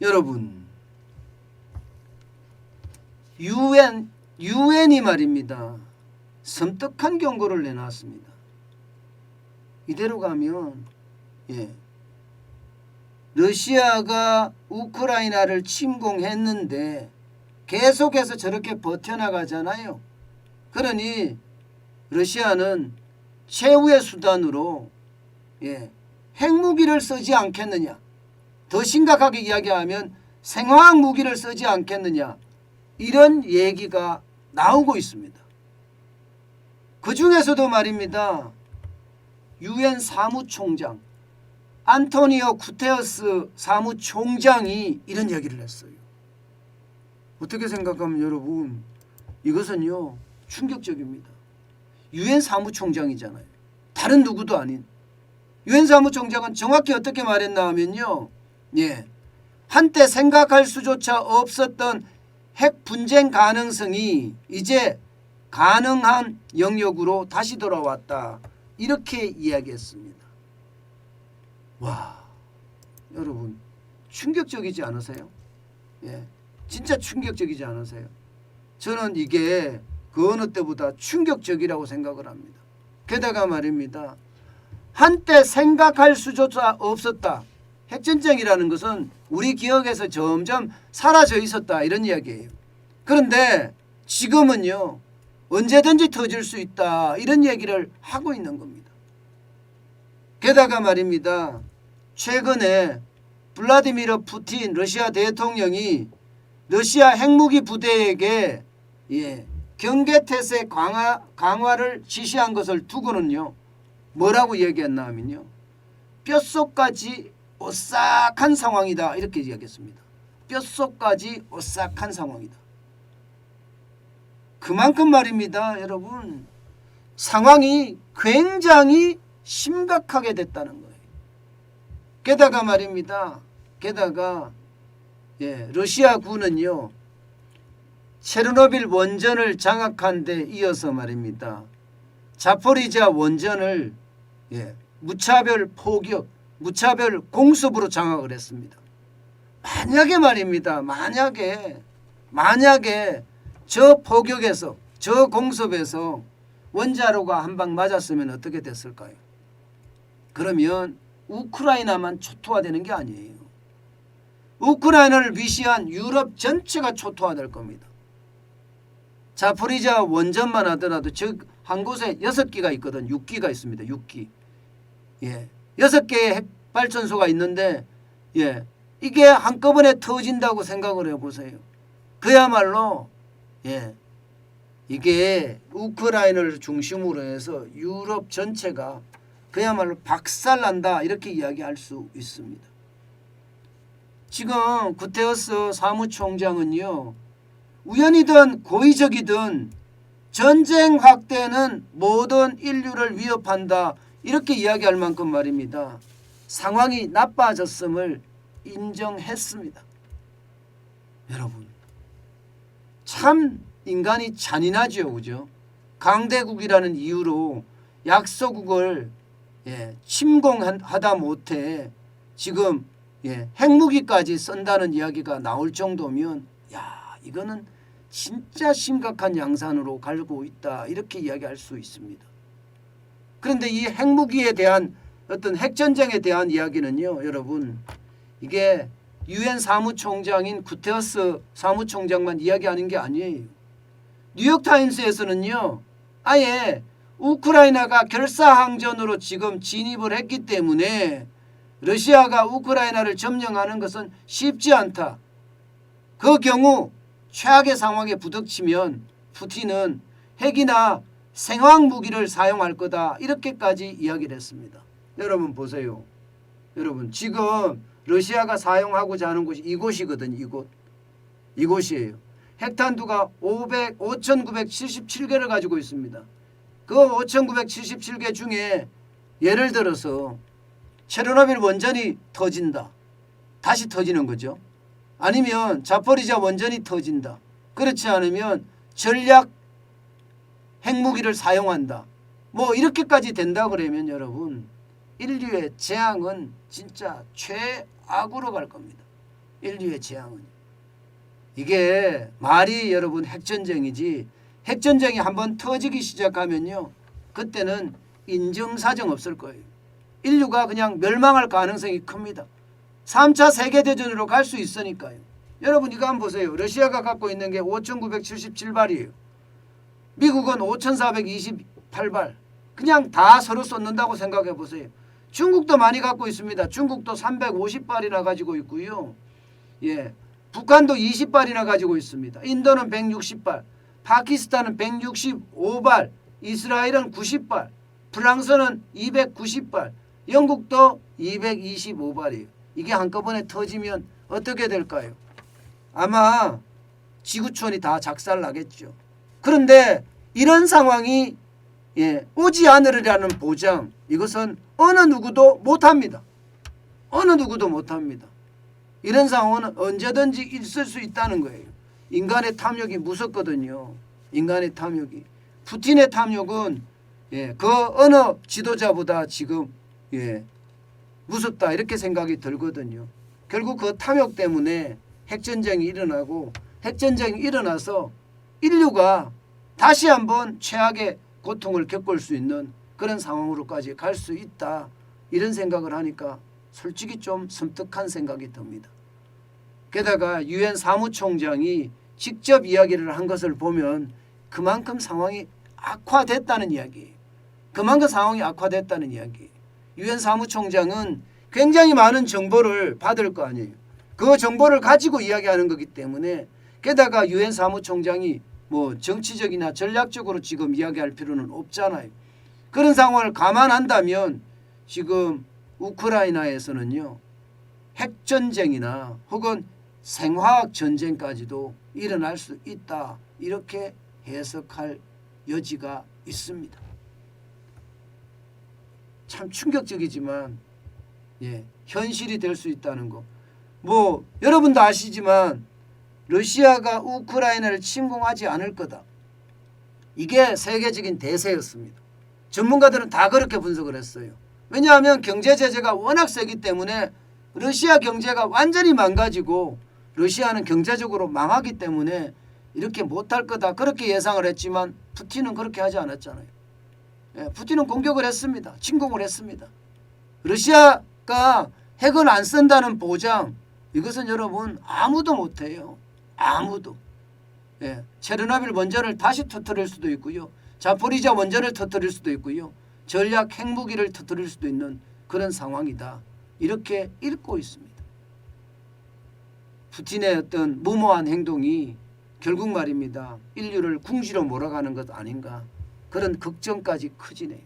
여러분, 유엔이 말입니다. 섬뜩한 경고를 내놨습니다. 이대로 가면 러시아가 우크라이나를 침공했는데 계속해서 저렇게 버텨나가잖아요. 그러니 러시아는 최후의 수단으로 핵무기를 쓰지 않겠느냐. 더 심각하게 이야기하면 생화학 무기를 쓰지 않겠느냐. 이런 얘기가 나오고 있습니다. 그 중에서도 말입니다. 유엔 사무총장 안토니오 구테러스 사무총장이 이런 얘기를 했어요. 어떻게 생각하면 여러분, 이것은요 충격적입니다. 유엔 사무총장이잖아요. 다른 누구도 아닌. 유엔 사무총장은 정확히 어떻게 말했나 하면요, 한때 생각할 수조차 없었던 핵 분쟁 가능성이 이제 가능한 영역으로 다시 돌아왔다. 이렇게 이야기했습니다. 와, 여러분 충격적이지 않으세요? 진짜 충격적이지 않으세요? 저는 이게 그 어느 때보다 충격적이라고 생각을 합니다. 게다가 말입니다. 한때 생각할 수조차 없었다. 핵전쟁이라는 것은 우리 기억에서 점점 사라져 있었다. 이런 이야기예요. 그런데 지금은요, 언제든지 터질 수 있다. 이런 얘기를 하고 있는 겁니다. 게다가 말입니다. 최근에 블라디미르 푸틴 러시아 대통령이 러시아 핵무기 부대에게 경계태세 강화를 지시한 것을 두고는요, 뭐라고 얘기했나 하면요, 뼛속까지 오싹한 상황이다. 이렇게 이야기했습니다. 뼛속까지 오싹한 상황이다. 그만큼 말입니다. 여러분, 상황이 굉장히 심각하게 됐다는 거예요. 게다가 말입니다. 러시아군은요, 체르노빌 원전을 장악한 데 이어서 말입니다. 자포리자 원전을 무차별 포격, 무차별 공습으로 장악을 했습니다. 만약에 말입니다. 만약에 저 포격에서, 저 공습에서 원자로가 한 방 맞았으면 어떻게 됐을까요? 그러면 우크라이나만 초토화되는 게 아니에요. 우크라이나를 위시한 유럽 전체가 초토화될 겁니다. 자포리자 원전만 하더라도 즉 한 곳에 6기가 있거든. 6기가 있습니다. 6기. 6개의 핵발전소가 있는데 이게 한꺼번에 터진다고 생각을 해보세요. 그야말로 이게 우크라이나를 중심으로 해서 유럽 전체가 그야말로 박살난다. 이렇게 이야기할 수 있습니다. 지금 구테러스 사무총장은요, 우연이든 고의적이든 전쟁 확대는 모든 인류를 위협한다. 이렇게 이야기할 만큼 말입니다. 상황이 나빠졌음을 인정했습니다. 여러분, 참 인간이 잔인하죠. 그죠? 강대국이라는 이유로 약소국을 침공하다 못해 지금 핵무기까지 쓴다는 이야기가 나올 정도면 이거는 진짜 심각한 양산으로 갈고 있다. 이렇게 이야기할 수 있습니다. 그런데 이 핵무기에 대한 어떤 핵전쟁에 대한 이야기는요, 여러분, 이게 유엔 사무총장인 구테러스 사무총장만 이야기하는 게 아니에요. 뉴욕타임스에서는요, 아예 우크라이나가 결사항전으로 지금 진입을 했기 때문에 러시아가 우크라이나를 점령하는 것은 쉽지 않다. 그 경우 최악의 상황에 부닥치면 푸틴은 핵이나 생화학 무기를 사용할 거다. 이렇게까지 이야기를 했습니다. 여러분 보세요. 여러분 지금 러시아가 사용하고자 하는 곳이 이곳이거든요. 이곳이에요. 핵탄두가 5,977개를 가지고 있습니다. 그 5,977개 중에 예를 들어서 체르노빌 원전이 터진다. 다시 터지는 거죠. 아니면 자포리자 원전이 터진다. 그렇지 않으면 전략 핵무기를 사용한다. 뭐 이렇게까지 된다 그러면 여러분, 인류의 재앙은 진짜 최악으로 갈 겁니다. 인류의 재앙은. 이게 말이 여러분 핵전쟁이지, 핵전쟁이 한번 터지기 시작하면요, 그때는 인정사정 없을 거예요. 인류가 그냥 멸망할 가능성이 큽니다. 3차 세계대전으로 갈 수 있으니까요. 여러분 이거 한번 보세요. 러시아가 갖고 있는 게 5,977발이에요. 미국은 5,428발. 그냥 다 서로 쏟는다고 생각해 보세요. 중국도 많이 갖고 있습니다. 중국도 350발이나 가지고 있고요. 예, 북한도 20발이나 가지고 있습니다. 인도는 160발, 파키스탄은 165발, 이스라엘은 90발, 프랑스는 290발, 영국도 225발이에요. 이게 한꺼번에 터지면 어떻게 될까요? 아마 지구촌이 다 작살나겠죠. 그런데 이런 상황이 오지 않으리라는 보장, 이것은 어느 누구도 못합니다. 어느 누구도 못합니다. 이런 상황은 언제든지 있을 수 있다는 거예요. 인간의 탐욕이 무섭거든요. 인간의 탐욕이. 푸틴의 탐욕은 그 어느 지도자보다 지금 무섭다 이렇게 생각이 들거든요. 결국 그 탐욕 때문에 핵전쟁이 일어나고, 핵전쟁이 일어나서 인류가 다시 한번 최악의 고통을 겪을 수 있는 그런 상황으로까지 갈 수 있다, 이런 생각을 하니까 솔직히 좀 섬뜩한 생각이 듭니다. 게다가 유엔 사무총장이 직접 이야기를 한 것을 보면 그만큼 상황이 악화됐다는 이야기예요. 그만큼 상황이 악화됐다는 이야기예요. 유엔 사무총장은 굉장히 많은 정보를 받을 거 아니에요. 그 정보를 가지고 이야기하는 거기 때문에, 게다가 유엔 사무총장이 뭐 정치적이나 전략적으로 지금 이야기할 필요는 없잖아요. 그런 상황을 감안한다면 지금 우크라이나에서는요, 핵전쟁이나 혹은 생화학 전쟁까지도 일어날 수 있다, 이렇게 해석할 여지가 있습니다. 참 충격적이지만 현실이 될 수 있다는 거. 뭐 여러분도 아시지만 러시아가 우크라이나를 침공하지 않을 거다, 이게 세계적인 대세였습니다. 전문가들은 다 그렇게 분석을 했어요. 왜냐하면 경제 제재가 워낙 세기 때문에 러시아 경제가 완전히 망가지고 러시아는 경제적으로 망하기 때문에 이렇게 못할 거다, 그렇게 예상을 했지만 푸틴은 그렇게 하지 않았잖아요. 푸틴은 공격을 했습니다. 침공을 했습니다. 러시아가 핵을 안 쓴다는 보장, 이것은 여러분 아무도 못해요. 아무도. 체르노빌 원전을 다시 터뜨릴 수도 있고요, 자포리자 원전을 터뜨릴 수도 있고요, 전략 핵무기를 터뜨릴 수도 있는 그런 상황이다, 이렇게 읽고 있습니다. 푸틴의 어떤 무모한 행동이 결국 말입니다, 인류를 궁지로 몰아가는 것 아닌가, 그런 걱정까지 커지네요.